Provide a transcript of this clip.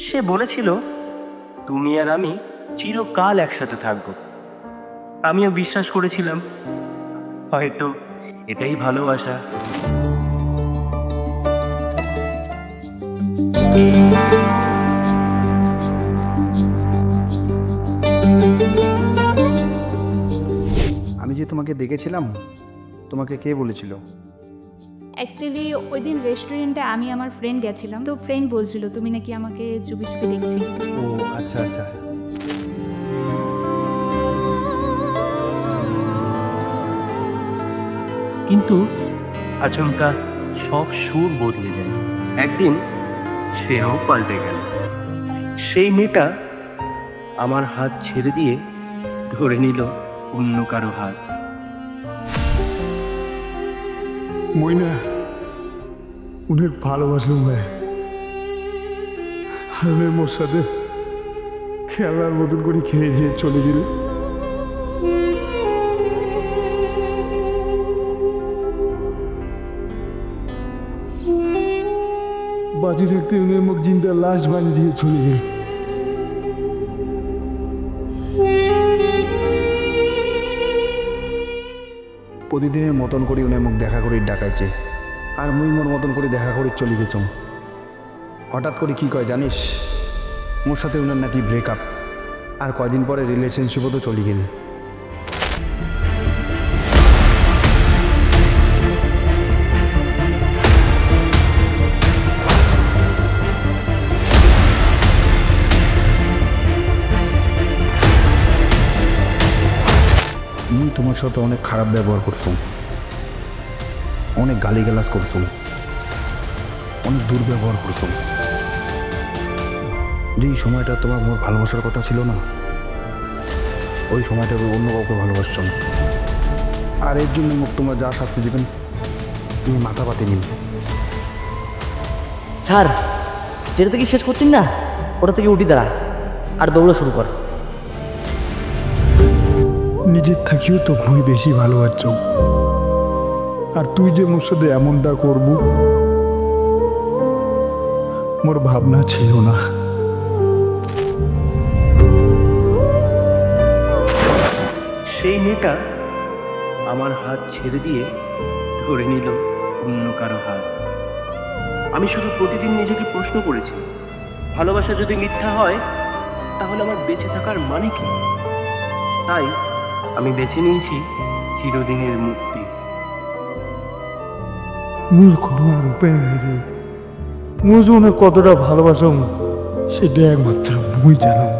সে বলেছিল তুমি আর আমি চিরকাল একসাথে থাকবো। আমিও বিশ্বাস করেছিলাম, হয়তো এটাই ভালোবাসা। আমি যে তোমাকে দেখেছিলাম, তোমাকে কে বলেছিল? অ্যাকচুয়ালি ওই দিন রেস্টুরেন্টে আমি আমার ফ্রেন্ড গেছিলাম, তো ফ্রেন্ড বলছিল তুমি নাকি আমাকে চুপি চুপি দেখছি। ও আচ্ছা আচ্ছা। কিন্তু আচমকা সব সুর বদলে যায়। একদিন সেও পাল্টে গেল। সেই মেয়েটা আমার হাত ছেড়ে দিয়ে ধরে নিল অন্য কারো হাত। মইনা উনের ভালোবাসলুম ভাই, আর মোর সাথে খেলার মতন করে খেয়ে খেয়ে চলে গেল। বাঁচি থাকতে উনের মুখ জিন্দা লাশ বানিয়ে দিয়ে চলে গেল। প্রতিদিনের মতন করে উনি মুখ দেখা করি ডাকাইছে, আর মুই মোর মতন করে দেখা করি চলে গেছম। হঠাৎ করে কি কয় জানিস, মোর সাথে উনার নাকি ব্রেকআপ, আর কয়দিন পরে রিলেশনশিপও তো চলে গেল। মুই তোমার সাথে অনেক খারাপ ব্যবহার করছো, অনেক গালিগালাজ করছো, অনেক দুর্ব্যবহার করছো। যেই সময়টা তোমার মোর ভালোবাসার কথা ছিল না, ওই সময়টা অন্য কাউকে ভালোবাসছো না। আর এর জন্য মুখ তোমার যা শাস্তি দেবেন তুমি মাথা পাতে নিন। ছাড়, যেটা থেকে শেষ করছিস না ওটা থেকে উঠি দাঁড়া আর দৌড়া শুরু কর। নিজের থাকিও তো মুই বেশি ভালোবাসছ, আর তুই যে মোর সাথে এমনটা করবো মোর ভাবনা ছিল না। সেই মেয়েটা আমার হাত ছেড়ে দিয়ে ধরে নিল অন্য কারো হাত। আমি শুধু প্রতিদিন নিজেকে প্রশ্ন করেছি, ভালোবাসা যদি মিথ্যা হয় তাহলে আমার বেঁচে থাকার মানে কি? তাই আমি বেছে নিয়েছি চিরদিনের মুক্তি। মোর কোনো আর উপায় নাই রে, মোর জন্য কতটা ভালোবাসম সেটা একমাত্র মুই জানাম।